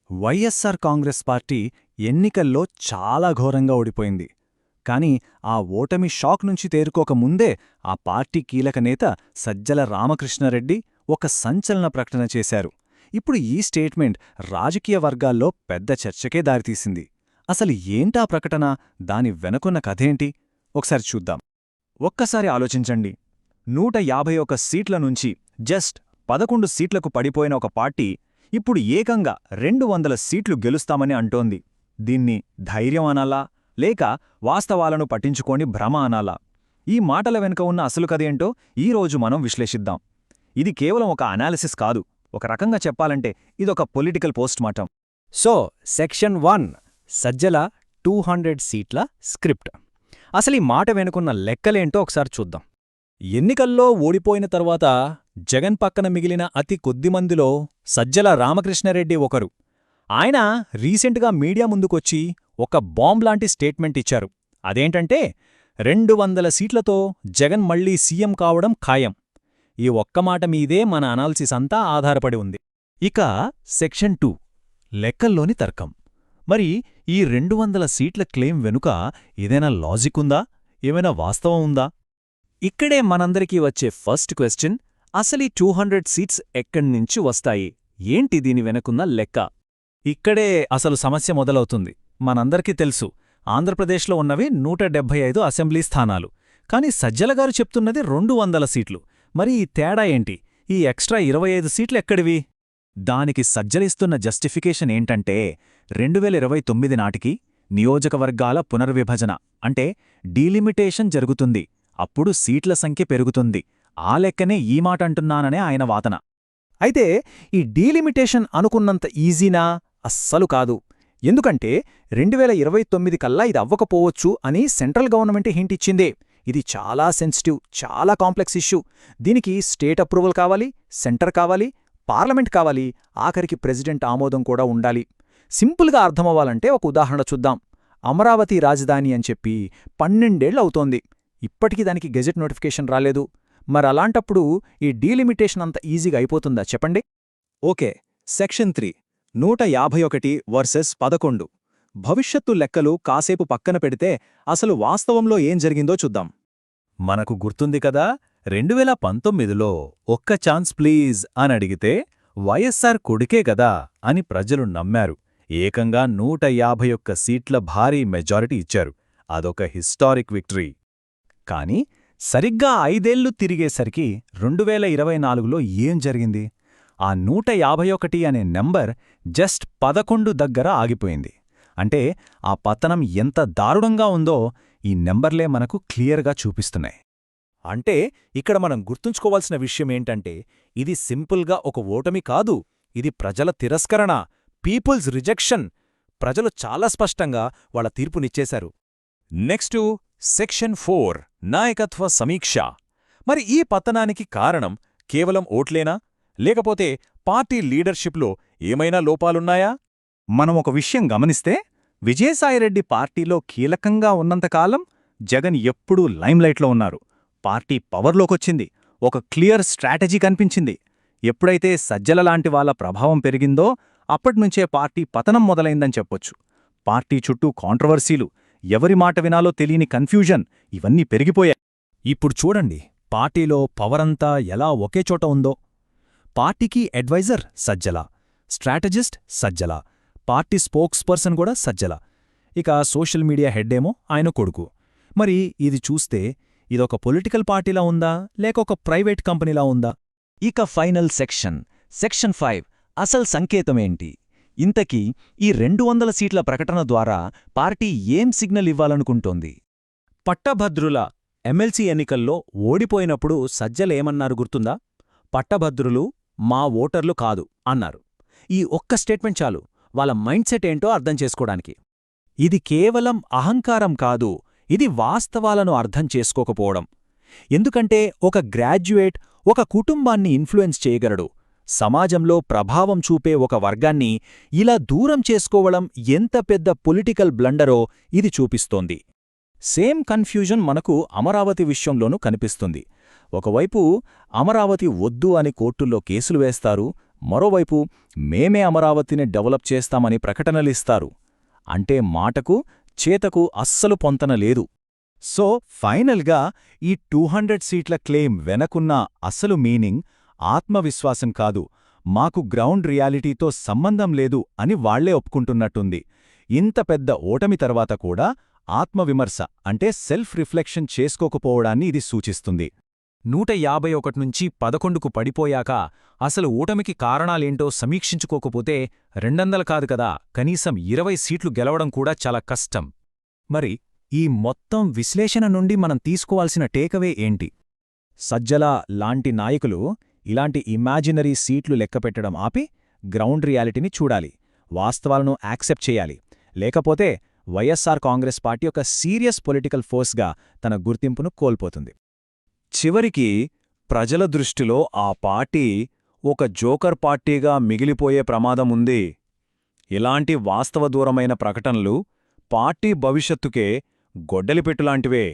YSR Congress party ఎన్నికల్లో చాలా ఘోరంగా ఓడిపోయింది. కాని ఆ ఓటమి షాక్ నుంచి తేరుకోకముందే ఆ పార్టీ కీలక నేత సజ్జల రామకృష్ణారెడ్డి ఒక సంచలన ప్రకటన చేశారు. ఇప్పుడు ఈ స్టేట్మెంట్ రాజకీయ వర్గాల్లో పెద్ద చర్చకే దారితీసింది. అసలు ఏంటా ప్రకటన, దాని వెనకున్న కథేంటి? ఒకసారి చూద్దాం. ఒక్కసారి ఆలోచించండి. 151 సీట్ల నుంచి జస్ట్ 11 సీట్లకు పడిపోయిన ఒక పార్టీ ఇప్పుడు ఏకంగా 200 సీట్లు గెలుస్తామని అంటోంది. దీన్ని ధైర్యం అనాలా, లేక వాస్తవాలను పట్టించుకోని భ్రమ అనాలా? ఈ మాటల వెనుక ఉన్న అసలు కథేంటో ఈరోజు మనం విశ్లేషిద్దాం. ఇది కేవలం ఒక అనాలిసిస్ కాదు, ఒక రకంగా చెప్పాలంటే ఇదొక political postmortem. So section 1 Sajjala 200 సీట్ల స్క్రిప్ట్. అసలు ఈ మాట వెనుకున్న లెక్కలేంటో ఒకసారి చూద్దాం. ఎన్నికల్లో ఓడిపోయిన తర్వాత జగన్ పక్కన మిగిలిన అతి కొద్దిమందిలో సజ్జల రామకృష్ణారెడ్డి ఒకరు. ఆయన రీసెంట్గా మీడియా ముందుకొచ్చి ఒక బాంబ్లాంటి స్టేట్మెంట్ ఇచ్చారు. అదేంటంటే 200 సీట్లతో జగన్ మళ్లీ సీఎం కావడం ఖాయం. ఈ ఒక్క మాట మీదే మన అనాలిసిస్ అంతా ఆధారపడి ఉంది. ఇక సెక్షన్ 2 లెక్కల్లోని తర్కం. మరి ఈ 200 సీట్ల క్లెయిమ్ వెనుక ఏదైనా లాజిక్ ఉందా, ఏమైనా వాస్తవం ఉందా? ఇక్కడే మనందరికీ వచ్చే ఫస్ట్ క్వశ్చన్, అసలీ 200 సీట్స్ ఎక్కడ్నించి వస్తాయి? ఏంటి దీని వెనుకున్న లెక్క? ఇక్కడే అసలు సమస్య మొదలవుతుంది. మనందరికీ తెలుసు, ఆంధ్రప్రదేశ్లో ఉన్నవి 175 అసెంబ్లీ స్థానాలు. కాని సజ్జలగారు చెప్తున్నది 200 సీట్లు. మరి ఈ తేడా ఏంటి? ఈ ఎక్స్ట్రా 25 సీట్లెక్కడివి? దానికి సజ్జలిస్తున్న జస్టిఫికేషన్ ఏంటంటే 2029 నాటికి నియోజకవర్గాల పునర్విభజన అంటే డీలిమిటేషన్ జరుగుతుంది. అప్పుడు సీట్ల సంఖ్య పెరుగుతుంది. ఆ లెక్కనే ఈ మాట అంటున్నాననే ఆయన వాదన. అయితే ఈ డీలిమిటేషన్ అనుకున్నంత ఈజీనా? అస్సలు కాదు. ఎందుకంటే 2029 కల్లా ఇది అవ్వకపోవచ్చు అని సెంట్రల్ గవర్నమెంట్ హింట్ ఇచ్చిందే. ఇది చాలా సెన్సిటివ్, చాలా కాంప్లెక్స్ ఇష్యూ. దీనికి స్టేట్ అప్రూవల్ కావాలి, సెంటర్ కావాలి, పార్లమెంట్ కావాలి, ఆఖరికి ప్రెసిడెంట్ ఆమోదం కూడా ఉండాలి. సింపుల్గా అర్థమవ్వాలంటే ఒక ఉదాహరణ చూద్దాం. అమరావతి రాజధాని అని చెప్పి 12 ఏళ్లు అవుతోంది. ఇప్పటికీ దానికి గెజెట్ నోటిఫికేషన్ రాలేదు. మరలాంటప్పుడు ఈ డీలిమిటేషన్ అంత ఈజీగా అయిపోతుందా చెప్పండి? Okay, section 3 151 versus 11. భవిష్యత్తు లెక్కలు కాసేపు పక్కన పెడితే అసలు వాస్తవంలో ఏం జరిగిందో చూద్దాం. మనకు గుర్తుంది కదా, 2019లో ఒక్క ఛాన్స్ ప్లీజ్ అని అడిగితే వైఎస్సార్ కొడుకే గదా అని ప్రజలు నమ్మారు. ఏకంగా 151 సీట్ల భారీ మెజారిటీ ఇచ్చారు. అదొక హిస్టారిక్ విక్టరీ. కాని సరిగ్గా 5 ఏళ్లు తిరిగేసరికి 2024లో ఏం జరిగింది? ఆ 151 అనే నెంబర్ జస్ట్ 11 దగ్గర ఆగిపోయింది. అంటే ఆ పతనం ఎంత దారుణంగా ఉందో ఈ నెంబర్లే మనకు క్లియర్గా చూపిస్తున్నాయి. అంటే ఇక్కడ మనం గుర్తుంచుకోవాల్సిన విషయమేంటంటే ఇది సింపుల్గా ఒక ఓటమి కాదు, ఇది ప్రజల తిరస్కరణ, పీపుల్స్ రిజెక్షన్. ప్రజలు చాలా స్పష్టంగా వాళ్ళ తీర్పునిచ్చేశారు. నెక్స్టు సెక్షన్ 4 నాయకత్వ సమీక్ష. మరి ఈ పతనానికి కారణం కేవలం ఓట్లేనా, లేకపోతే పార్టీ లీడర్షిప్లో ఏమైనా లోపాలున్నాయా? మనం ఒక విషయం గమనిస్తే, విజయసాయిరెడ్డి పార్టీలో కీలకంగా ఉన్నంతకాలం జగన్ ఎప్పుడూ లైమ్లైట్లో ఉన్నారు. పార్టీ పవర్లోకొచ్చింది, ఒక క్లియర్ స్ట్రాటజీ కనిపించింది. ఎప్పుడైతే సజ్జల లాంటి వాళ్ళ ప్రభావం పెరిగిందో అప్పట్నుంచే పార్టీ పతనం మొదలైందని చెప్పొచ్చు. పార్టీ చుట్టూ కాంట్రవర్సీలు, ఎవరి మాట వినాలో తెలియని కన్ఫ్యూజన్, ఇవన్నీ పెరిగిపోయాయి. ఇప్పుడు చూడండి, పార్టీలో పవరంతా ఎలా ఒకేచోట ఉందో. పార్టీకి adviser Sajjala, strategist Sajjala, party spokesperson కూడా సజ్జల, ఇక సోషల్ మీడియా హెడ్డేమో ఆయన కొడుకు. మరి ఇది చూస్తే ఇదొక పొలిటికల్ పార్టీలా ఉందా, లేక ఒక ప్రైవేట్ కంపెనీలా ఉందా? ఇక ఫైనల్ సెక్షన్ 5 అసలు సంకేతమేంటి? ఇంతకీ ఈ 200 సీట్ల ప్రకటన ద్వారా పార్టీ ఏం సిగ్నల్ ఇవ్వాలనుకుంటోంది? పట్టభద్రుల ఎమ్మెల్సీ ఎన్నికల్లో ఓడిపోయినప్పుడు సజ్జలేమన్నారు గుర్తుందా? పట్టభద్రులు మా ఓటర్లు కాదు అన్నారు. ఈ ఒక్క స్టేట్మెంట్ చాలు వాళ్ళ మైండ్ సెట్ ఏంటో అర్థం చేసుకోవడానికి. ఇది కేవలం అహంకారం కాదు, ఇది వాస్తవాలను అర్థం చేసుకోకపోవడం. ఎందుకంటే ఒక గ్రాడ్యుయేట్ ఒక కుటుంబాన్ని ఇన్ఫ్లుయెన్స్ చేయగలడు. సమాజంలో ప్రభావం చూపే ఒక వర్గాన్ని ఇలా దూరం చేసుకోవడం ఎంత పెద్ద పొలిటికల్ బ్లండరో ఇది చూపిస్తోంది. సేమ్ కన్ఫ్యూజన్ మనకు అమరావతి విషయంలోనూ కనిపిస్తుంది. ఒకవైపు అమరావతి వద్దు అని కోర్టుల్లో కేసులు వేస్తారు, మరోవైపు మేమే అమరావతిని డెవలప్ చేస్తామని ప్రకటనలిస్తారు. అంటే మాటకు చేతకు అస్సలు పొంతన లేదు. సో ఫైనల్గా ఈ 200 సీట్ల క్లెయిమ్ వెనకున్న అసలు మీనింగ్ ఆత్మవిశ్వాసం కాదు, మాకు గ్రౌండ్ రియాలిటీతో సంబంధం లేదు అని వాళ్లే ఒప్పుకుంటున్నట్టుంది. ఇంత పెద్ద ఓటమి తర్వాత కూడా ఆత్మవిమర్శ అంటే సెల్ఫ్ రిఫ్లెక్షన్ చేసుకోకపోవడాన్ని ఇది సూచిస్తుంది. 151 నుంచి 11కు పడిపోయాక అసలు ఓటమికి కారణాలేంటో సమీక్షించుకోకపోతే 200 కాదు కదా, కనీసం 20 సీట్లు గెలవడం కూడా చాలా కష్టం. మరి ఈ మొత్తం విశ్లేషణ నుండి మనం తీసుకోవాల్సిన టేకవే ఏంటి? సజ్జల లాంటి నాయకులు ఇలాంటి ఇమాజినరీ సీట్లు లెక్కపెట్టడం ఆపి గ్రౌండ్ రియాలిటీని చూడాలి, వాస్తవాలను యాక్సెప్ట్ చేయాలి. లేకపోతే వైఎస్సార్ కాంగ్రెస్ పార్టీ ఒక సీరియస్ పొలిటికల్ ఫోర్స్గా తన గుర్తింపును కోల్పోతుంది. చివరికి ప్రజల దృష్టిలో ఆ పార్టీ ఒక జోకర్ పార్టీగా మిగిలిపోయే ప్రమాదముంది. ఇలాంటి వాస్తవదూరమైన ప్రకటనలు పార్టీ భవిష్యత్తుకే గొడ్డలిపెట్టులాంటివే.